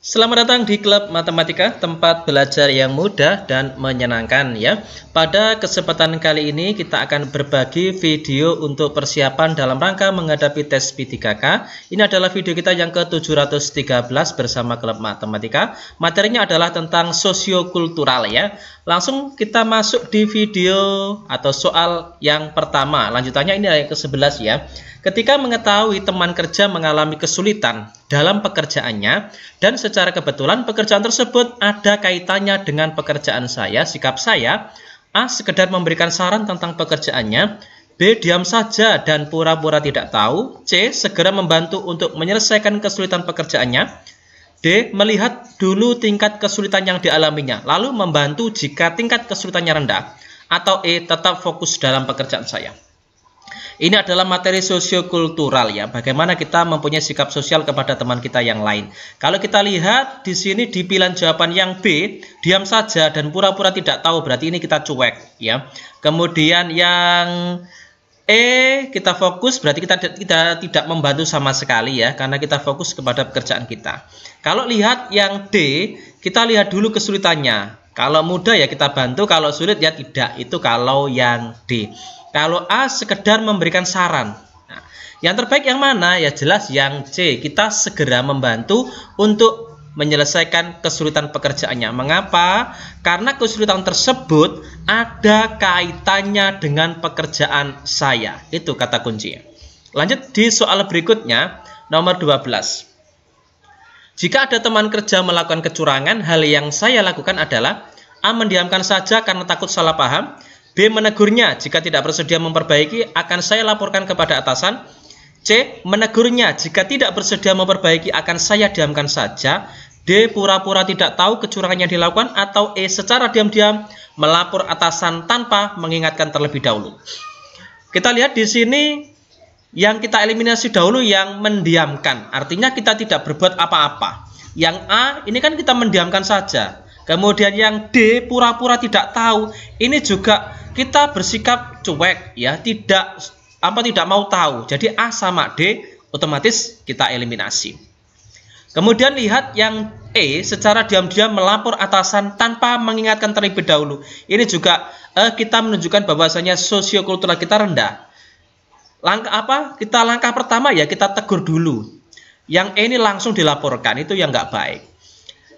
Selamat datang di Klub Matematika, tempat belajar yang mudah dan menyenangkan ya. Pada kesempatan kali ini kita akan berbagi video untuk persiapan dalam rangka menghadapi tes P3K. Ini adalah video kita yang ke-713 bersama Klub Matematika. Materinya adalah tentang sosiokultural ya. Langsung kita masuk di video atau soal yang pertama. Lanjutannya ini yang ke-11 ya. Ketika mengetahui teman kerja mengalami kesulitan dalam pekerjaannya dan secara kebetulan pekerjaan tersebut ada kaitannya dengan pekerjaan saya, sikap saya, A. Sekedar memberikan saran tentang pekerjaannya, B. Diam saja dan pura-pura tidak tahu, C. Segera membantu untuk menyelesaikan kesulitan pekerjaannya, D. Melihat dulu tingkat kesulitan yang dialaminya, lalu membantu jika tingkat kesulitannya rendah, atau E. Tetap fokus dalam pekerjaan saya. Ini adalah materi sosiokultural ya, bagaimana kita mempunyai sikap sosial kepada teman kita yang lain. Kalau kita lihat di sini di pilihan jawaban yang B, diam saja dan pura-pura tidak tahu, berarti ini kita cuek ya. Kemudian yang E, kita fokus, berarti kita tidak membantu sama sekali ya, karena kita fokus kepada pekerjaan kita. Kalau lihat yang D, kita lihat dulu kesulitannya. Kalau mudah ya kita bantu, kalau sulit ya tidak. Itu kalau yang D. Kalau A, sekedar memberikan saran. Nah, yang terbaik yang mana? Ya jelas yang C. Kita segera membantu untuk menyelesaikan kesulitan pekerjaannya. Mengapa? Karena kesulitan tersebut ada kaitannya dengan pekerjaan saya. Itu kata kunci. Lanjut di soal berikutnya, nomor 12. Jika ada teman kerja melakukan kecurangan, hal yang saya lakukan adalah A. Mendiamkan saja karena takut salah paham, B. Menegurnya jika tidak bersedia memperbaiki, akan saya laporkan kepada atasan, C. Menegurnya jika tidak bersedia memperbaiki, akan saya diamkan saja, D. Pura-pura tidak tahu kecurangan yang dilakukan, atau E. Secara diam-diam melapor atasan tanpa mengingatkan terlebih dahulu. Kita lihat di sini yang kita eliminasi dahulu yang mendiamkan, artinya kita tidak berbuat apa-apa. Yang A ini kan kita mendiamkan saja. Kemudian yang D, pura-pura tidak tahu, ini juga kita bersikap cuek ya, tidak mau tahu. Jadi A sama D otomatis kita eliminasi. Kemudian lihat yang E, secara diam-diam melapor atasan tanpa mengingatkan terlebih dahulu. Ini juga kita menunjukkan bahwasanya sosiokultural kita rendah. Langkah apa? Langkah pertama ya kita tegur dulu. Yang E ini langsung dilaporkan, itu yang nggak baik.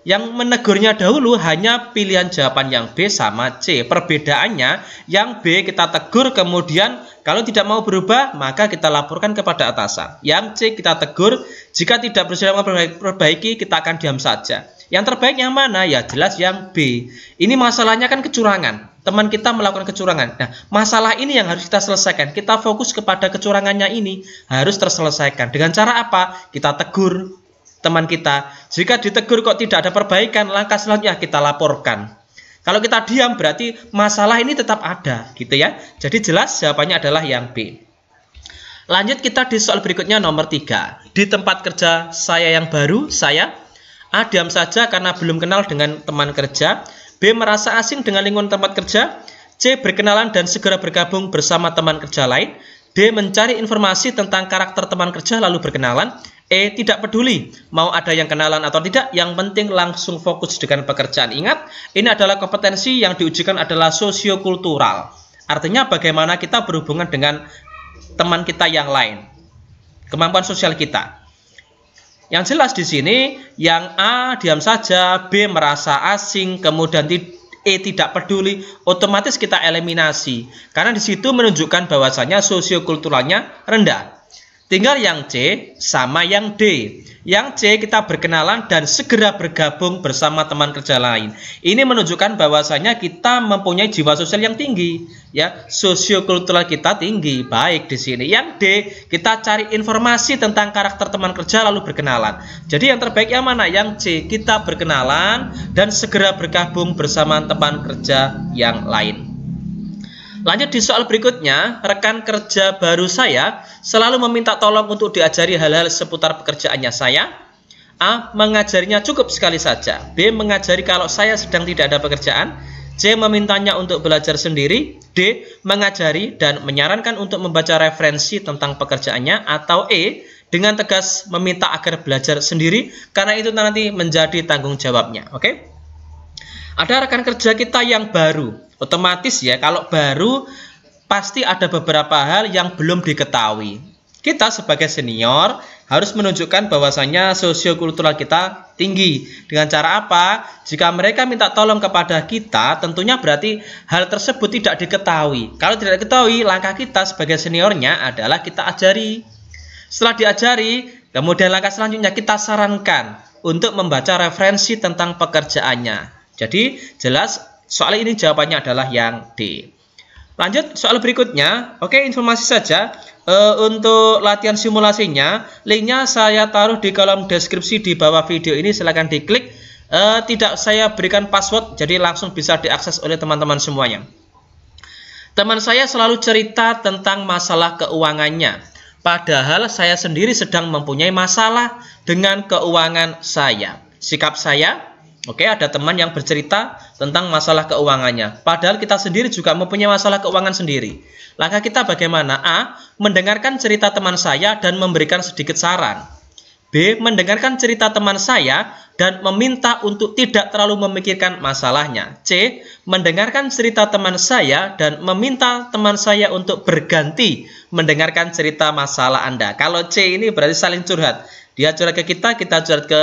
Yang menegurnya dahulu hanya pilihan jawaban yang B sama C. Perbedaannya yang B kita tegur, kemudian kalau tidak mau berubah maka kita laporkan kepada atasan. Yang C kita tegur, jika tidak bersedia memperbaiki kita akan diam saja. Yang terbaik yang mana? Ya jelas yang B. Ini masalahnya kan kecurangan. Teman kita melakukan kecurangan. Nah, masalah ini yang harus kita selesaikan. Kita fokus kepada kecurangannya ini harus terselesaikan. Dengan cara apa? Kita tegur teman kita. Jika ditegur kok tidak ada perbaikan, langkah selanjutnya kita laporkan. Kalau kita diam berarti masalah ini tetap ada gitu ya. Jadi jelas jawabannya adalah yang B. Lanjut kita di soal berikutnya nomor 3. Di tempat kerja saya yang baru, saya A. Diam saja karena belum kenal dengan teman kerja, B. Merasa asing dengan lingkungan tempat kerja, C. Berkenalan dan segera bergabung bersama teman kerja lain, D. Mencari informasi tentang karakter teman kerja lalu berkenalan, E. Tidak peduli mau ada yang kenalan atau tidak, yang penting langsung fokus dengan pekerjaan. Ingat, ini adalah kompetensi yang diujikan adalah sosiokultural. Artinya bagaimana kita berhubungan dengan teman kita yang lain, kemampuan sosial kita. Yang jelas di sini yang A diam saja, B merasa asing, kemudian E tidak peduli, otomatis kita eliminasi karena di situ menunjukkan bahwasanya sosiokulturalnya rendah. Tinggal yang C sama yang D. Yang C kita berkenalan dan segera bergabung bersama teman kerja lain. Ini menunjukkan bahwasanya kita mempunyai jiwa sosial yang tinggi, ya, sosiokultural kita tinggi. Baik di sini. Yang D kita cari informasi tentang karakter teman kerja lalu berkenalan. Jadi yang terbaik yang mana? Yang C kita berkenalan dan segera bergabung bersama teman kerja yang lain. Lanjut di soal berikutnya, rekan kerja baru saya selalu meminta tolong untuk diajari hal-hal seputar pekerjaannya saya. A. Mengajarinya cukup sekali saja. B. Mengajari kalau saya sedang tidak ada pekerjaan. C. Memintanya untuk belajar sendiri. D. Mengajari dan menyarankan untuk membaca referensi tentang pekerjaannya. Atau E. Dengan tegas meminta agar belajar sendiri, karena itu nanti menjadi tanggung jawabnya. Oke? Ada rekan kerja kita yang baru. Otomatis ya, kalau baru pasti ada beberapa hal yang belum diketahui. Kita sebagai senior harus menunjukkan bahwasannya sosiokultural kita tinggi. Dengan cara apa? Jika mereka minta tolong kepada kita, tentunya berarti hal tersebut tidak diketahui. Kalau tidak diketahui, langkah kita sebagai seniornya adalah kita ajari. Setelah diajari, kemudian langkah selanjutnya kita sarankan untuk membaca referensi tentang pekerjaannya. Jadi jelas soal ini jawabannya adalah yang D. Lanjut soal berikutnya. Oke, informasi saja. Untuk latihan simulasinya, linknya saya taruh di kolom deskripsi di bawah video ini. Silahkan diklik. Tidak saya berikan password, jadi langsung bisa diakses oleh teman-teman semuanya. Teman saya selalu cerita tentang masalah keuangannya. Padahal saya sendiri sedang mempunyai masalah dengan keuangan saya. Sikap saya, oke, ada teman yang bercerita tentang masalah keuangannya. Padahal kita sendiri juga mempunyai masalah keuangan sendiri. Langkah kita bagaimana? A. Mendengarkan cerita teman saya dan memberikan sedikit saran. B. Mendengarkan cerita teman saya dan meminta untuk tidak terlalu memikirkan masalahnya. C. Mendengarkan cerita teman saya dan meminta teman saya untuk berganti mendengarkan cerita masalah Anda. Kalau C ini berarti saling curhat. Dia curhat ke kita curhat ke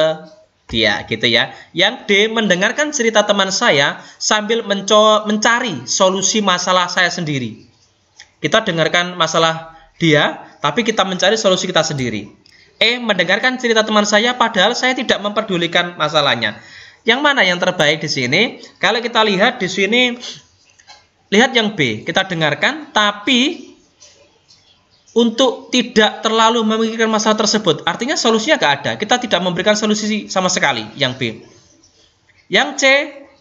dia, gitu ya. Yang D. Mendengarkan cerita teman saya sambil mencari solusi masalah saya sendiri. Kita dengarkan masalah dia, tapi kita mencari solusi kita sendiri. E. Mendengarkan cerita teman saya padahal saya tidak memperdulikan masalahnya. Yang mana yang terbaik di sini? Kalau kita lihat di sini, lihat yang B. Kita dengarkan, tapi untuk tidak terlalu memikirkan masalah tersebut. Artinya solusinya nggak ada. Kita tidak memberikan solusi sama sekali. Yang B. Yang C,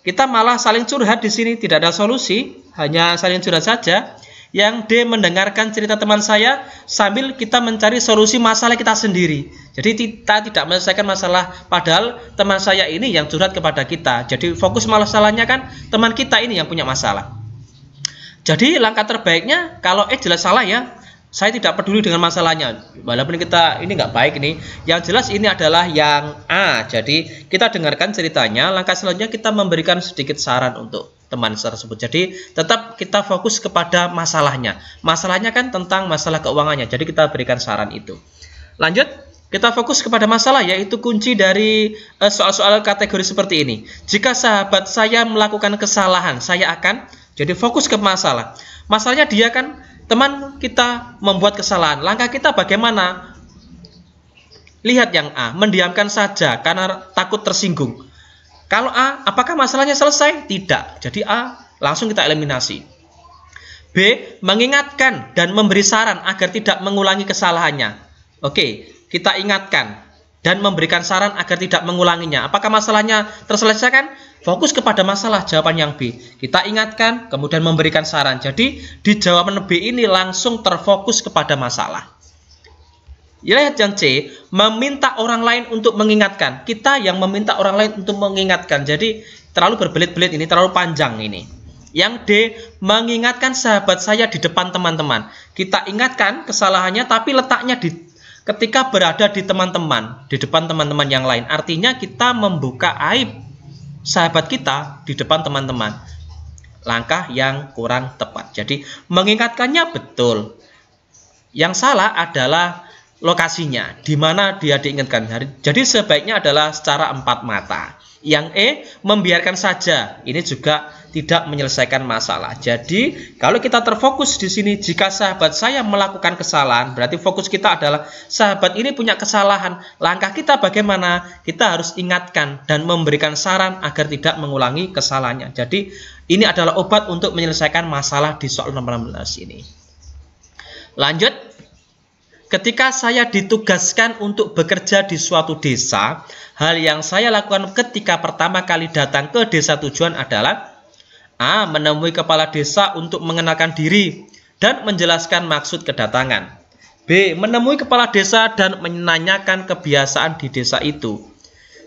kita malah saling curhat di sini. Tidak ada solusi, hanya saling curhat saja. Yang D. Mendengarkan cerita teman saya sambil kita mencari solusi masalah kita sendiri. Jadi kita tidak menyelesaikan masalah, padahal teman saya ini yang curhat kepada kita. Jadi fokus masalahnya kan teman kita ini yang punya masalah. Jadi langkah terbaiknya, kalau jelas salah ya, saya tidak peduli dengan masalahnya. Walaupun kita ini nggak baik ini, yang jelas ini adalah yang A. Jadi kita dengarkan ceritanya, langkah selanjutnya kita memberikan sedikit saran untuk teman tersebut. Jadi tetap kita fokus kepada masalahnya. Masalahnya kan tentang masalah keuangannya. Jadi kita berikan saran itu. Lanjut, kita fokus kepada masalah, yaitu kunci dari soal-soal kategori seperti ini. Jika sahabat saya melakukan kesalahan, saya akan jadi fokus ke masalah. Masalahnya dia kan teman kita membuat kesalahan. Langkah kita bagaimana? Lihat yang A, mendiamkan saja karena takut tersinggung. Kalau A, apakah masalahnya selesai? Tidak. Jadi A, langsung kita eliminasi. B, mengingatkan dan memberi saran agar tidak mengulangi kesalahannya. Oke, kita ingatkan dan memberikan saran agar tidak mengulanginya. Apakah masalahnya terselesaikan? Fokus kepada masalah, jawaban yang B. Kita ingatkan, kemudian memberikan saran. Jadi, di jawaban B ini langsung terfokus kepada masalah. Lihat yang C, meminta orang lain untuk mengingatkan. Kita yang meminta orang lain untuk mengingatkan. Jadi terlalu berbelit-belit ini, terlalu panjang ini. Yang D, mengingatkan sahabat saya di depan teman-teman. Kita ingatkan kesalahannya, tapi letaknya ketika berada di teman-teman, di depan teman-teman yang lain. Artinya kita membuka aib sahabat kita di depan teman-teman. Langkah yang kurang tepat. Jadi mengingatkannya betul. Yang salah adalah lokasinya, di mana dia diingatkan. Jadi sebaiknya adalah secara empat mata. Yang E, membiarkan saja. Ini juga tidak menyelesaikan masalah. Jadi kalau kita terfokus di sini, jika sahabat saya melakukan kesalahan, berarti fokus kita adalah sahabat ini punya kesalahan. Langkah kita bagaimana? Kita harus ingatkan dan memberikan saran agar tidak mengulangi kesalahannya. Jadi ini adalah obat untuk menyelesaikan masalah di soal nomor 16 ini. Lanjut. Ketika saya ditugaskan untuk bekerja di suatu desa, hal yang saya lakukan ketika pertama kali datang ke desa tujuan adalah A. Menemui kepala desa untuk mengenalkan diri dan menjelaskan maksud kedatangan. B. Menemui kepala desa dan menanyakan kebiasaan di desa itu.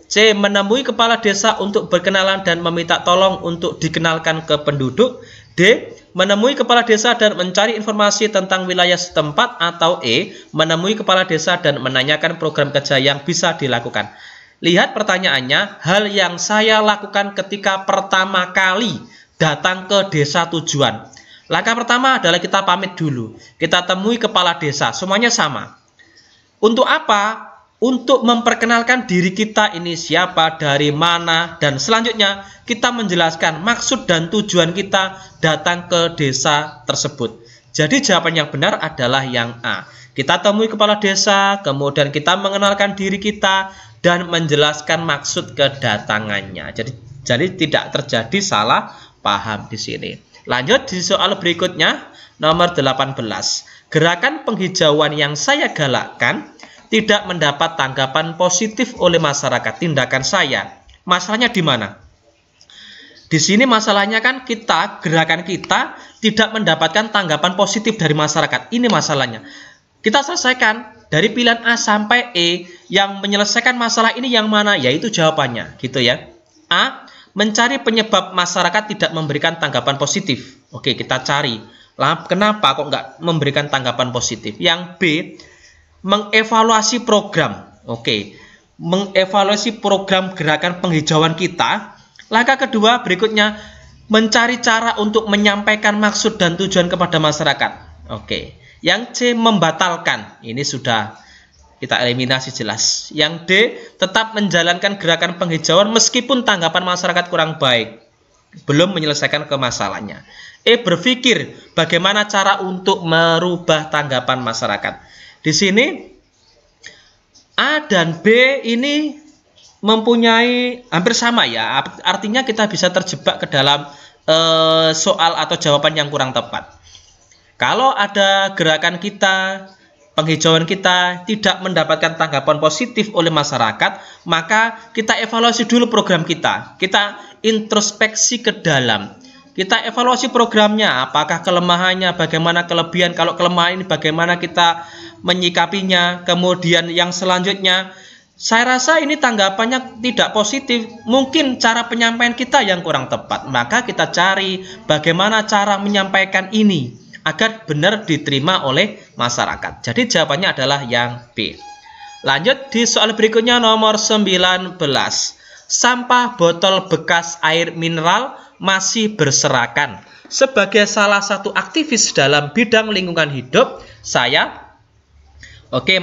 C. Menemui kepala desa untuk berkenalan dan meminta tolong untuk dikenalkan ke penduduk. D. Menemui kepala desa dan mencari informasi tentang wilayah setempat. Atau E. Menemui kepala desa dan menanyakan program kerja yang bisa dilakukan. Lihat pertanyaannya, hal yang saya lakukan ketika pertama kali datang ke desa tujuan. Langkah pertama adalah kita pamit dulu. Kita temui kepala desa, semuanya sama. Untuk apa? Untuk memperkenalkan diri kita ini siapa, dari mana, dan selanjutnya kita menjelaskan maksud dan tujuan kita datang ke desa tersebut. Jadi jawaban yang benar adalah yang A. Kita temui kepala desa, kemudian kita mengenalkan diri kita dan menjelaskan maksud kedatangannya. Jadi tidak terjadi salah paham di sini. Lanjut di soal berikutnya, nomor 18. Gerakan penghijauan yang saya galakkan tidak mendapat tanggapan positif oleh masyarakat. Tindakan saya, masalahnya di mana? Di sini masalahnya kan gerakan kita tidak mendapatkan tanggapan positif dari masyarakat. Ini masalahnya. Kita selesaikan dari pilihan A sampai E. Yang menyelesaikan masalah ini yang mana? Yaitu jawabannya, gitu ya. A. Mencari penyebab masyarakat tidak memberikan tanggapan positif. Oke, kita cari. Lah, kenapa kok nggak memberikan tanggapan positif? Yang B. Mengevaluasi program. Oke, mengevaluasi program gerakan penghijauan kita. Langkah kedua berikutnya, mencari cara untuk menyampaikan maksud dan tujuan kepada masyarakat. Oke, yang C, membatalkan. Ini sudah kita eliminasi jelas. Yang D, tetap menjalankan gerakan penghijauan meskipun tanggapan masyarakat kurang baik, belum menyelesaikan masalahnya. E, berpikir bagaimana cara untuk merubah tanggapan masyarakat. Di sini A dan B ini mempunyai hampir sama ya. Artinya kita bisa terjebak ke dalam soal atau jawaban yang kurang tepat. Kalau ada gerakan kita, penghijauan kita tidak mendapatkan tanggapan positif oleh masyarakat, maka kita evaluasi dulu program kita. Kita introspeksi ke dalam. Kita evaluasi programnya, apakah kelemahannya, bagaimana kelebihan, kalau kelemahan ini bagaimana kita menyikapinya. Kemudian yang selanjutnya, saya rasa ini tanggapannya tidak positif, mungkin cara penyampaian kita yang kurang tepat. Maka kita cari bagaimana cara menyampaikan ini agar benar diterima oleh masyarakat. Jadi jawabannya adalah yang B. Lanjut di soal berikutnya nomor 19. Sampah botol bekas air mineral masih berserakan. Sebagai salah satu aktivis dalam bidang lingkungan hidup,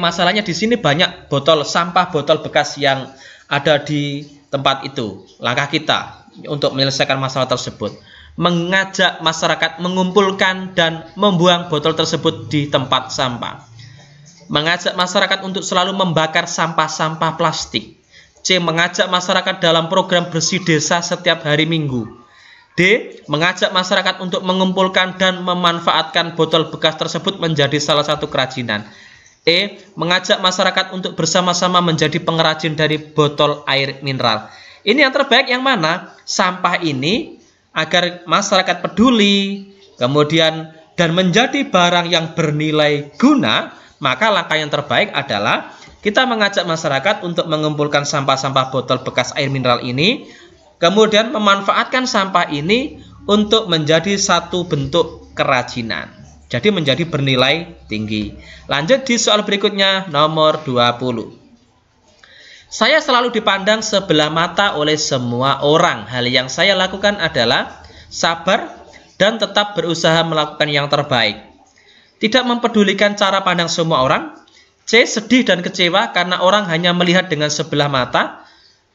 masalahnya di sini banyak sampah botol bekas yang ada di tempat itu. Langkah kita untuk menyelesaikan masalah tersebut, mengajak masyarakat mengumpulkan dan membuang botol tersebut di tempat sampah. Mengajak masyarakat untuk selalu membakar sampah-sampah plastik. C. Mengajak masyarakat dalam program bersih desa setiap hari Minggu. D. Mengajak masyarakat untuk mengumpulkan dan memanfaatkan botol bekas tersebut menjadi salah satu kerajinan. E. Mengajak masyarakat untuk bersama-sama menjadi pengrajin dari botol air mineral. Ini yang terbaik yang mana? Sampah ini agar masyarakat peduli, kemudian dan menjadi barang yang bernilai guna, maka langkah yang terbaik adalah kita mengajak masyarakat untuk mengumpulkan sampah-sampah botol bekas air mineral ini, kemudian memanfaatkan sampah ini untuk menjadi satu bentuk kerajinan. Jadi menjadi bernilai tinggi. Lanjut di soal berikutnya nomor 20. Saya selalu dipandang sebelah mata oleh semua orang. Hal yang saya lakukan adalah sabar dan tetap berusaha melakukan yang terbaik. Tidak mempedulikan cara pandang semua orang. C. Sedih dan kecewa karena orang hanya melihat dengan sebelah mata.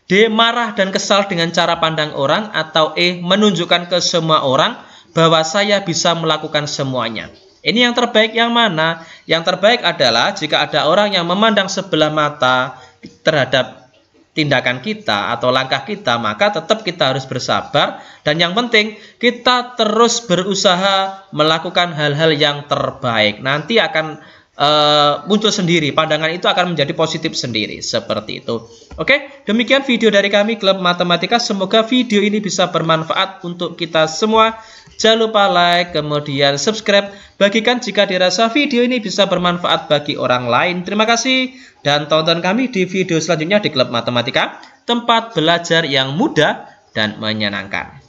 D. Marah dan kesal dengan cara pandang orang. Atau E. Menunjukkan ke semua orang bahwa saya bisa melakukan semuanya. Ini yang terbaik yang mana? Yang terbaik adalah jika ada orang yang memandang sebelah mata terhadap tindakan kita atau langkah kita, maka tetap kita harus bersabar. Dan yang penting kita terus berusaha melakukan hal-hal yang terbaik. Nanti akan muncul sendiri, pandangan itu akan menjadi positif sendiri, seperti itu. Oke, demikian video dari kami Klub Matematika. Semoga video ini bisa bermanfaat untuk kita semua. Jangan lupa like, kemudian subscribe, bagikan jika dirasa video ini bisa bermanfaat bagi orang lain. Terima kasih, dan tonton kami di video selanjutnya di Klub Matematika, tempat belajar yang mudah dan menyenangkan.